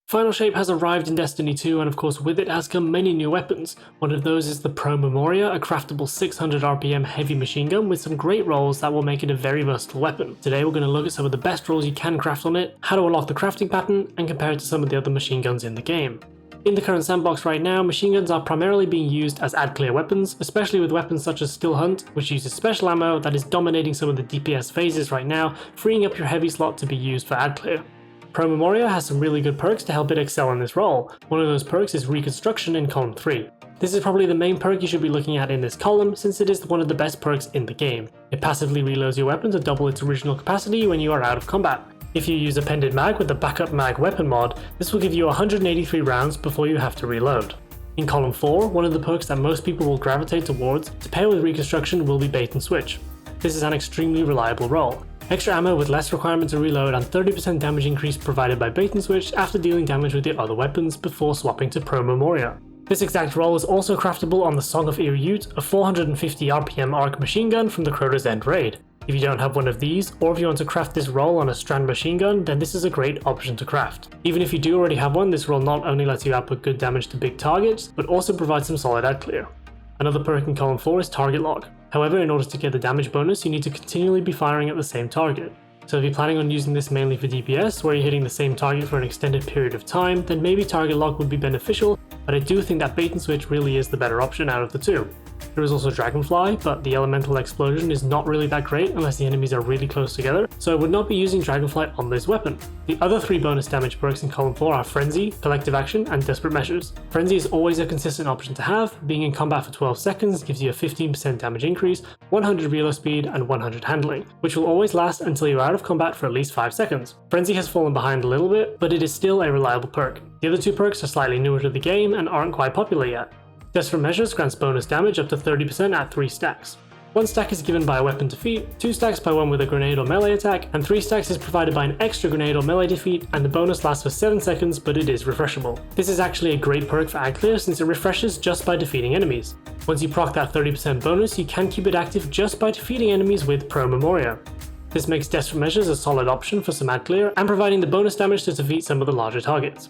Final Shape has arrived in Destiny 2, and of course with it has come many new weapons. One of those is the Pro Memoria, a craftable 600 RPM heavy machine gun with some great rolls that will make it a very versatile weapon. Today we're going to look at some of the best rolls you can craft on it, how to unlock the crafting pattern, and compare it to some of the other machine guns in the game. In the current sandbox right now, machine guns are primarily being used as ad clear weapons, especially with weapons such as Still Hunt, which uses special ammo that is dominating some of the DPS phases right now, freeing up your heavy slot to be used for ad clear. Pro Memoria has some really good perks to help it excel in this role. One of those perks is Reconstruction in column 3. This is probably the main perk you should be looking at in this column, since it is one of the best perks in the game. It passively reloads your weapon to double its original capacity when you are out of combat. If you use Appended Mag with the Backup Mag weapon mod, this will give you 183 rounds before you have to reload. In column 4, one of the perks that most people will gravitate towards to pair with Reconstruction will be Bait and Switch. This is an extremely reliable role. Extra ammo with less requirement to reload and 30% damage increase provided by Bait and Switch after dealing damage with your other weapons before swapping to Pro Memoria. This exact role is also craftable on the Song of Iriute, a 450 RPM arc machine gun from the Crota's End raid. If you don't have one of these, or if you want to craft this role on a Strand machine gun, then this is a great option to craft. Even if you do already have one, this role not only lets you output good damage to big targets, but also provides some solid ad clear. Another perk in column 4 is Target Lock. However, in order to get the damage bonus, you need to continually be firing at the same target. So if you're planning on using this mainly for DPS, where you're hitting the same target for an extended period of time, then maybe Target Lock would be beneficial, but I do think that Bait and Switch really is the better option out of the two. There is also Dragonfly, but the elemental explosion is not really that great unless the enemies are really close together, so I would not be using Dragonfly on this weapon. The other 3 bonus damage perks in column 4 are Frenzy, Collective Action, and Desperate Measures. Frenzy is always a consistent option to have. Being in combat for 12 seconds gives you a 15% damage increase, 100 reload speed, and 100 handling, which will always last until you're out of combat for at least 5 seconds. Frenzy has fallen behind a little bit, but it is still a reliable perk. The other 2 perks are slightly newer to the game and aren't quite popular yet. Desperate Measures grants bonus damage up to 30% at 3 stacks. 1 stack is given by a weapon defeat, 2 stacks by one with a grenade or melee attack, and 3 stacks is provided by an extra grenade or melee defeat, and the bonus lasts for 7 seconds, but it is refreshable. This is actually a great perk for ad clear since it refreshes just by defeating enemies. Once you proc that 30% bonus, you can keep it active just by defeating enemies with Pro Memoria. This makes Desperate Measures a solid option for some ad clear and providing the bonus damage to defeat some of the larger targets.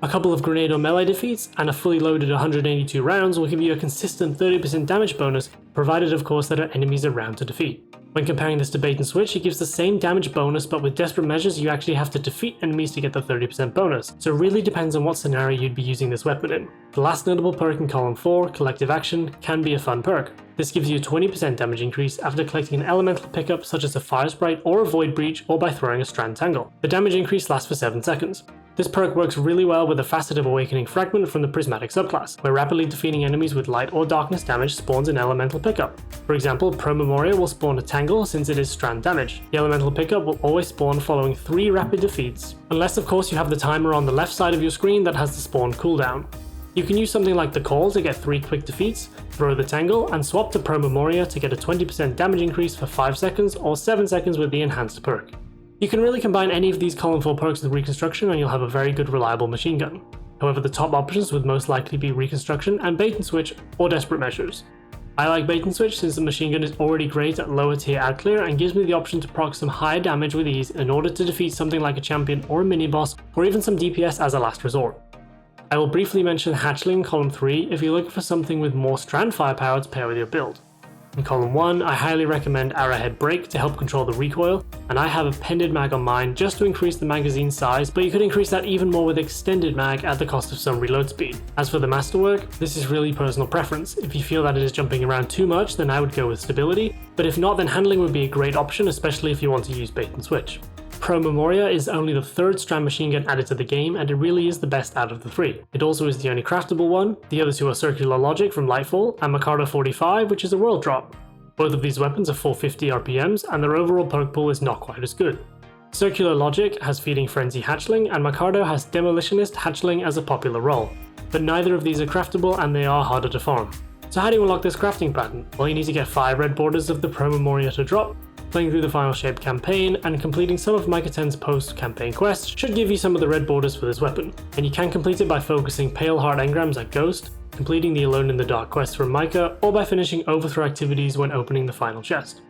A couple of grenade or melee defeats and a fully loaded 182 rounds will give you a consistent 30% damage bonus, provided of course there are enemies around to defeat. When comparing this to Bait and Switch, it gives the same damage bonus, but with Desperate Measures you actually have to defeat enemies to get the 30% bonus, so it really depends on what scenario you'd be using this weapon in. The last notable perk in column 4, Collective Action, can be a fun perk. This gives you a 20% damage increase after collecting an elemental pickup such as a Fire Sprite or a Void Breach, or by throwing a Strand Tangle. The damage increase lasts for 7 seconds. This perk works really well with the Faceted Awakening Fragment from the Prismatic subclass, where rapidly defeating enemies with light or darkness damage spawns an elemental pickup. For example, Pro Memoria will spawn a Tangle since it is strand damage. The elemental pickup will always spawn following 3 rapid defeats, unless of course you have the timer on the left side of your screen that has the spawn cooldown. You can use something like the Call to get 3 quick defeats, throw the Tangle, and swap to Pro Memoria to get a 20% damage increase for 5 seconds or 7 seconds with the enhanced perk. You can really combine any of these column 4 perks with Reconstruction and you'll have a very good reliable machine gun. However, the top options would most likely be Reconstruction and Bait and Switch or Desperate Measures. I like Bait and Switch since the machine gun is already great at lower tier ad clear and gives me the option to proc some higher damage with ease in order to defeat something like a champion or a mini boss, or even some DPS as a last resort. I will briefly mention Hatchling in column 3 if you're looking for something with more strand firepower to pair with your build. In column 1, I highly recommend Arrowhead Break to help control the recoil, and I have Appended Mag on mine just to increase the magazine size, but you could increase that even more with Extended Mag at the cost of some reload speed. As for the Masterwork, this is really personal preference. If you feel that it is jumping around too much, then I would go with Stability, but if not, then Handling would be a great option, especially if you want to use Bait and Switch. Pro Memoria is only the 3rd strand machine gun added to the game, and it really is the best out of the 3. It also is the only craftable one. The other 2 are Circular Logic from Lightfall and Mikado 45, which is a world drop. Both of these weapons are 450 RPMs, and their overall perk pool is not quite as good. Circular Logic has Feeding Frenzy Hatchling, and Mikado has Demolitionist Hatchling as a popular role, but neither of these are craftable and they are harder to farm. So how do you unlock this crafting pattern? Well, you need to get 5 red borders of the Pro Memoria to drop, playing through the Final Shape campaign, and completing some of Micah 10's post-campaign quests should give you some of the red borders for this weapon, and you can complete it by focusing Pale Heart engrams at Ghost, completing the Alone in the Dark quest from Micah, or by finishing overthrow activities when opening the final chest.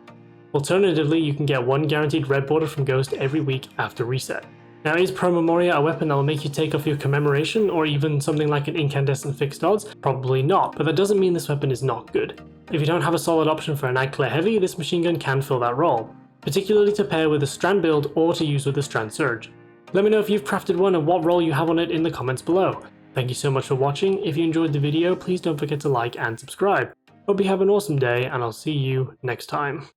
Alternatively, you can get 1 guaranteed red border from Ghost every week after reset. Now, is Pro Memoria a weapon that will make you take off your commemoration, or even something like an incandescent fixed odds? Probably not, but that doesn't mean this weapon is not good. If you don't have a solid option for a Nightclare Heavy, this machine gun can fill that role, particularly to pair with a Strand build or to use with a Strand Surge. Let me know if you've crafted one and what role you have on it in the comments below. Thank you so much for watching. If you enjoyed the video, please don't forget to like and subscribe. Hope you have an awesome day, and I'll see you next time.